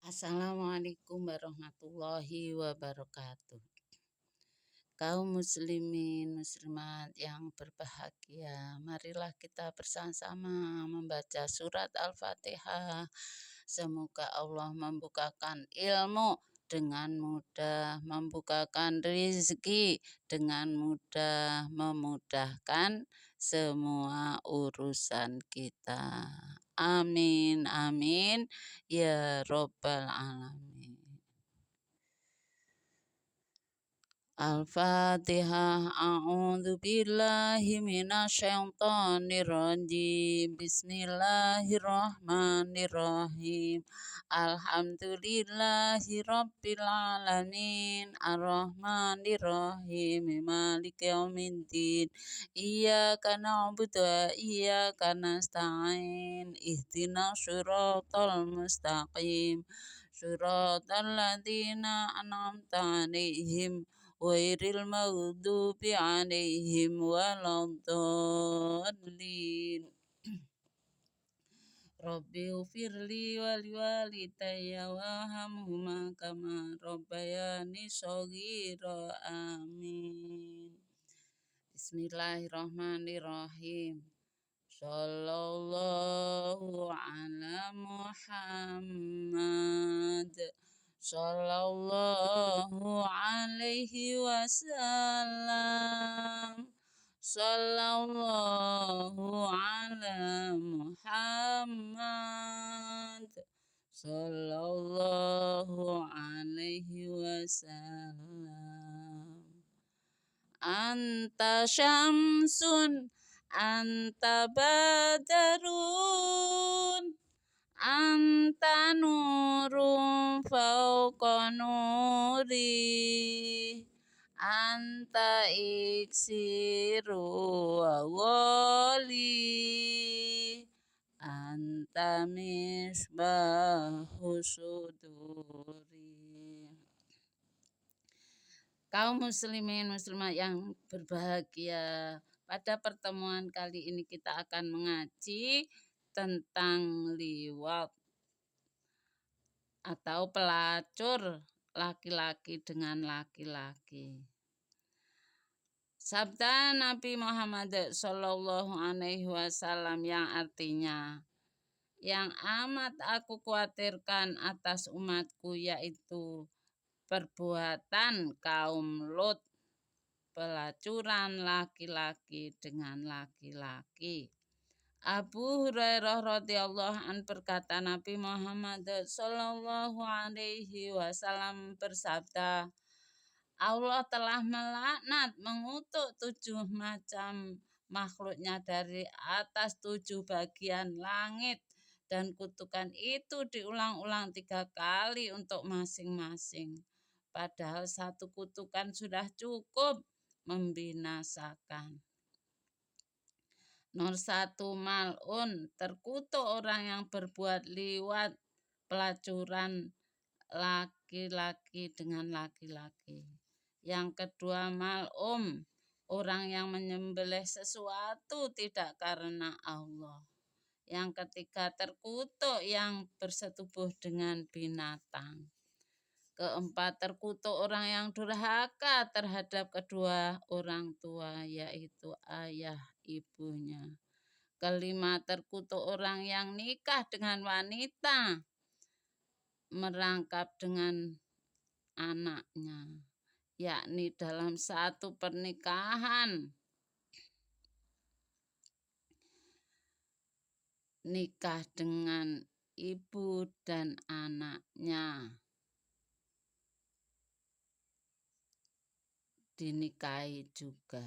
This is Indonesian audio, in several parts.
Assalamualaikum warahmatullahi wabarakatuh. Kaum muslimin muslimat yang berbahagia, marilah kita bersama-sama membaca surat Al-Fatihah. Semoga Allah membukakan ilmu dengan mudah, membukakan rezeki dengan mudah, memudahkan semua urusan kita. Amin, amin, ya Robbal Alamin. Al-Fatihah. A'udzu billahi minasyaitonir rajim. Bismillahirrahmanirrahim. Alhamdulillahi rabbil alamin. Arrahmanirrahim. Maliki yaumiddin. Iyyaka na'budu wa iyyaka nasta'in. Ihdinas shiratal mustaqim. Shiratal ladzina an'amta 'alaihim ghairil maghdubi 'alaihim waladdallin. Rabbi ighfirli wa liwalidayya warhamhuma kama rabbayani shaghira. Amin. Bismillahirrahmanirrahim. Sallallahu ala Muhammad. Sallallahu alaihi wasallam. Sallallahu ala Muhammad. Sallallahu alaihi wasallam. Anta syamsun, anta badarun, anta nurun fauqa nuri, anta iksiru wa wali, anta misbahu suduri. Kaum muslimin muslimat yang berbahagia, pada pertemuan kali ini kita akan mengaji tentang liwat atau pelacur laki-laki dengan laki-laki. Sabda Nabi Muhammad Shallallahu Alaihi Wasallam yang artinya, yang amat aku khawatirkan atas umatku yaitu perbuatan kaum Lut, pelacuran laki-laki dengan laki-laki. Abu Hurairah radhiyallahu an berkata, Nabi Muhammad sallallahu alaihi wasallam bersabda, Allah telah melaknat, mengutuk 7 macam makhluknya dari atas 7 bagian langit, dan kutukan itu diulang-ulang 3 kali untuk masing-masing. Padahal 1 kutukan sudah cukup membinasakan. Nomor 1, mal'un, terkutuk orang yang berbuat liwat, pelacuran laki-laki dengan laki-laki. Yang kedua, mal'um, orang yang menyembelih sesuatu tidak karena Allah. Yang ketiga, terkutuk yang bersetubuh dengan binatang. Keempat, terkutuk orang yang durhaka terhadap kedua orang tua, yaitu ayah ibunya. Kelima, terkutuk orang yang nikah dengan wanita, merangkap dengan anaknya, yakni dalam 1 pernikahan, nikah dengan ibu dan anaknya, dinikahi juga.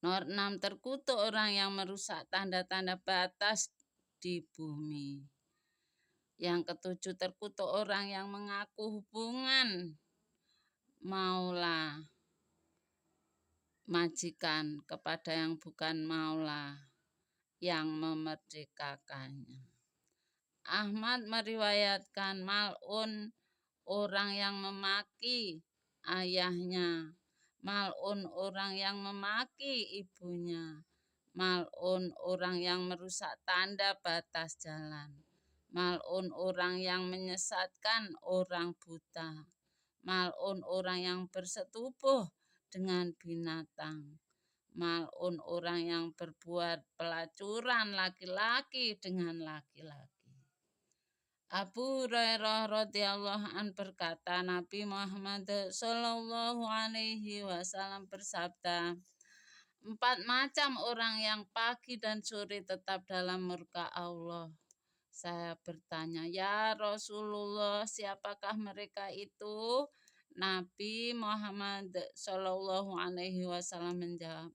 Nomor 6, terkutuk orang yang merusak tanda-tanda batas di bumi. Yang ketujuh, terkutuk orang yang mengaku hubungan maula majikan kepada yang bukan maula yang memerdekakannya. Ahmad meriwayatkan, mal'un orang yang memaki ayahnya, mal'un orang yang memaki ibunya, mal'un orang yang merusak tanda batas jalan, mal'un orang yang menyesatkan orang buta, mal'un orang yang bersetubuh dengan binatang, mal'un orang yang berbuat pelacuran laki-laki dengan laki-laki. Abu Hurairah radhiyallahu an berkata, Nabi Muhammad sallallahu alaihi wasallam bersabda, 4 macam orang yang pagi dan sore tetap dalam murka Allah. Saya bertanya, ya Rasulullah, siapakah mereka itu? Nabi Muhammad sallallahu alaihi wasallam menjawab,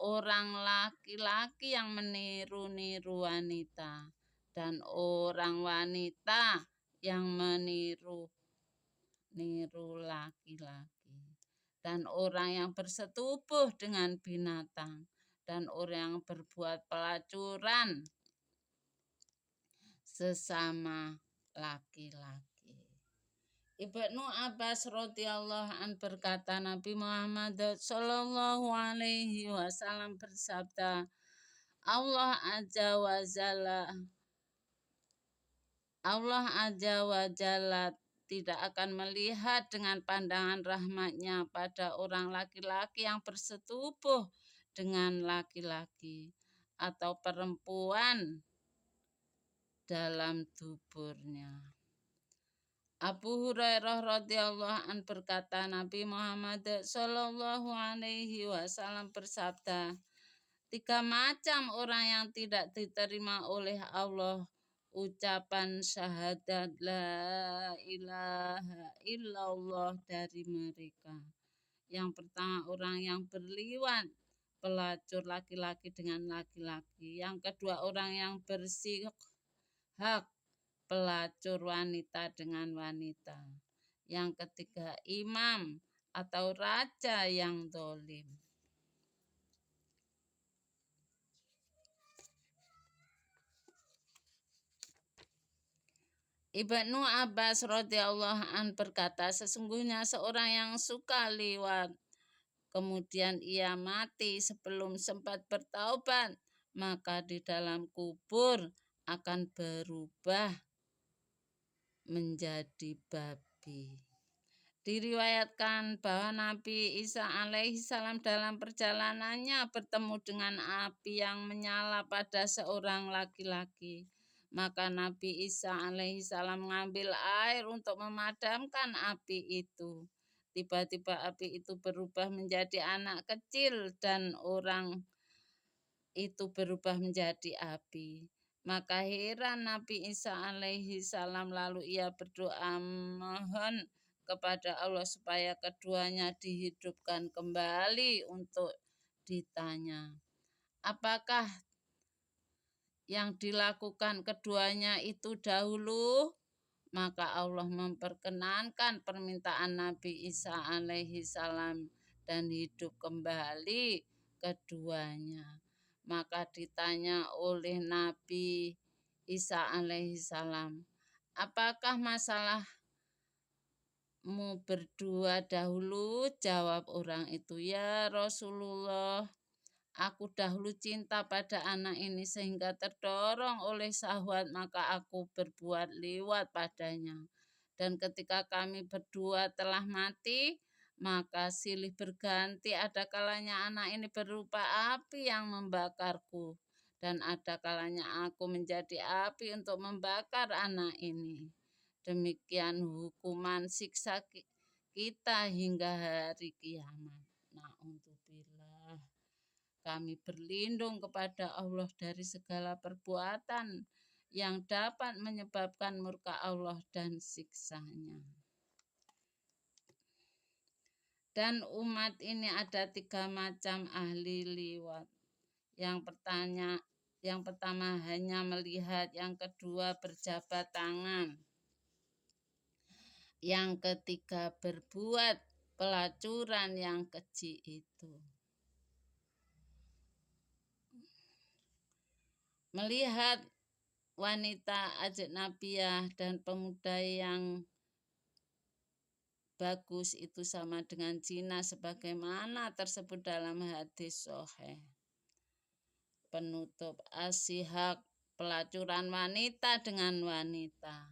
orang laki-laki yang meniru-niru wanita dan orang wanita yang meniru laki-laki dan orang yang bersetubuh dengan binatang dan orang yang berbuat pelacuran sesama laki-laki. Ibnu Abbas radhiyallahu an berkata, Nabi Muhammad sallallahu alaihi wasallam bersabda, Allah Azza wa Jalla tidak akan melihat dengan pandangan rahmatnya pada orang laki-laki yang bersetubuh dengan laki-laki atau perempuan dalam tuburnya. Abu Hurairah radhiyallahu an berkata, Nabi Muhammad sallallahu alaihi wasallam bersabda, 3 macam orang yang tidak diterima oleh Allah ucapan syahadat la ilaha illallah dari mereka. Yang pertama, orang yang berliwat, pelacur laki-laki dengan laki-laki. Yang kedua, orang yang bersihak, pelacur wanita dengan wanita. Yang ketiga, imam atau raja yang zalim. Ibnu Abbas radhiyallahu an berkata, sesungguhnya seorang yang suka liwat kemudian ia mati sebelum sempat bertaubat, maka di dalam kubur akan berubah menjadi babi. Diriwayatkan bahwa Nabi Isa alaihi salam dalam perjalanannya bertemu dengan api yang menyala pada seorang laki-laki. Maka Nabi Isa alaihi salam mengambil air untuk memadamkan api itu. Tiba-tiba api itu berubah menjadi anak kecil dan orang itu berubah menjadi api. Maka heran Nabi Isa alaihi salam, lalu ia berdoa mohon kepada Allah supaya keduanya dihidupkan kembali untuk ditanya, apakah yang dilakukan keduanya itu dahulu? Maka Allah memperkenankan permintaan Nabi Isa alaihi salam dan hidup kembali keduanya. Maka ditanya oleh Nabi Isa alaihi salam, apakah masalahmu berdua dahulu? Jawab orang itu, ya Rasulullah, aku dahulu cinta pada anak ini sehingga terdorong oleh syahwat, maka aku berbuat liwat padanya. Dan ketika kami berdua telah mati, maka silih berganti, ada kalanya anak ini berupa api yang membakarku, dan ada kalanya aku menjadi api untuk membakar anak ini. Demikian hukuman siksa kita hingga hari kiamat. Na'udzubillah. Kami berlindung kepada Allah dari segala perbuatan yang dapat menyebabkan murka Allah dan siksanya. Dan umat ini ada 3 macam ahli liwat. Yang pertama hanya melihat, yang kedua berjabat tangan, yang ketiga berbuat pelacuran yang keji itu. Melihat wanita ajnabiyah dan pemuda yang bagus itu sama dengan zina sebagaimana tersebut dalam hadis sahih. Penutup As-Sihaq pelacuran wanita dengan wanita.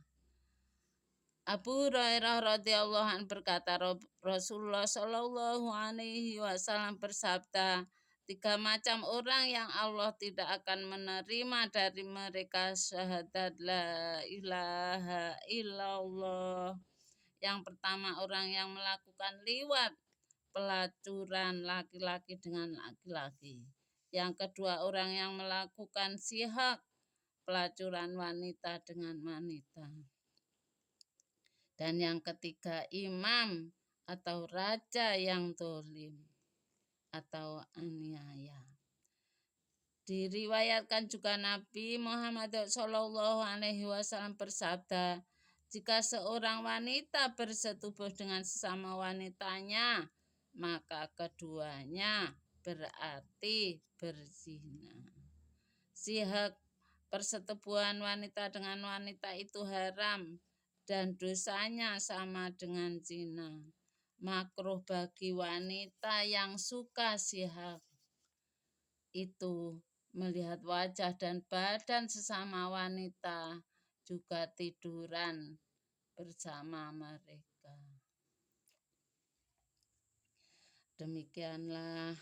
Abu Hurairah radhiyallahu anhu berkata, Rasulullah Shallallahu alaihi wasallam bersabda, 3 macam orang yang Allah tidak akan menerima dari mereka syahadat la ilaha illallah. Yang pertama, orang yang melakukan liwat, pelacuran laki-laki dengan laki-laki. Yang kedua, orang yang melakukan sihak, pelacuran wanita dengan wanita. Dan yang ketiga, imam atau raja yang zalim atau aniaya. Diriwayatkan juga Nabi Muhammad SAW bersabda, jika seorang wanita bersetubuh dengan sesama wanitanya, maka keduanya berarti berzina. Sihak, persetubuhan wanita dengan wanita itu haram dan dosanya sama dengan zina. Makruh bagi wanita yang suka sihak itu melihat wajah dan badan sesama wanita, juga tiduran bersama mereka. Demikianlah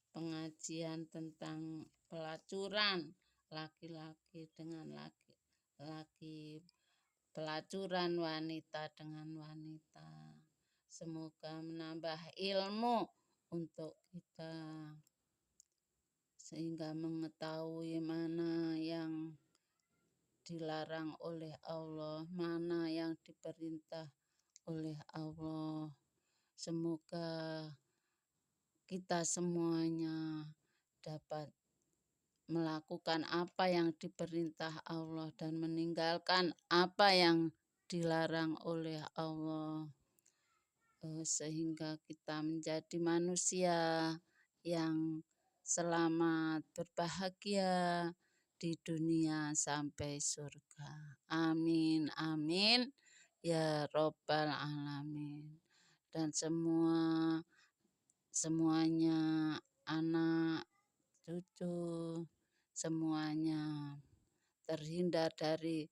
pengajian tentang pelacuran laki-laki dengan laki-laki, pelacuran wanita dengan wanita. Semoga menambah ilmu untuk kita sehingga mengetahui mana yang dilarang oleh Allah, mana yang diperintah oleh Allah. Semoga kita semuanya dapat melakukan apa yang diperintah Allah dan meninggalkan apa yang dilarang oleh Allah, sehingga kita menjadi manusia yang selamat, berbahagia di dunia sampai surga. Amin, amin, ya Robbal Alamin. Dan semuanya anak, cucu, semuanya terhindar dari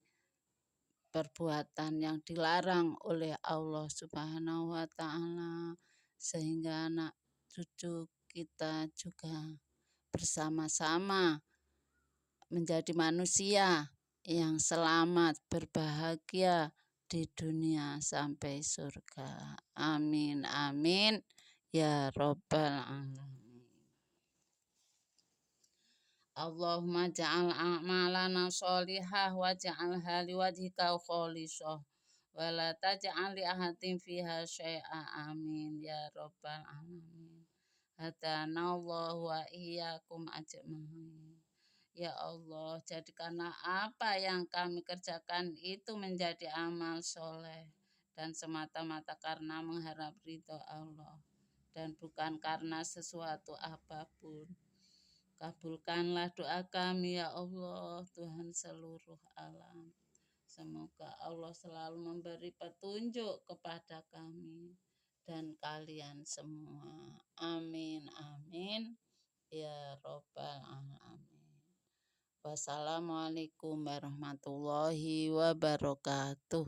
perbuatan yang dilarang oleh Allah Subhanahu wa Ta'ala, sehingga anak cucu kita juga bersama-sama menjadi manusia yang selamat, berbahagia di dunia sampai surga. Amin, amin, ya Robbal Alamin. Allahumma ja'al a'malana sholihah wa ja'alha liwajhika khalisah wa la taj'al li ahadin fiha syai'a. Amin ya Rabbal Alamin. Hadana Allah wa iyyakum ajma'in. Ya Allah, jadikanlah apa yang kami kerjakan itu menjadi amal soleh dan semata-mata karena mengharap ridho Allah dan bukan karena sesuatu apapun. Kabulkanlah doa kami ya Allah, Tuhan seluruh alam. Semoga Allah selalu memberi petunjuk kepada kami dan kalian semua. Amin, amin, ya Robbal Alamin. Wassalamualaikum warahmatullahi wabarakatuh.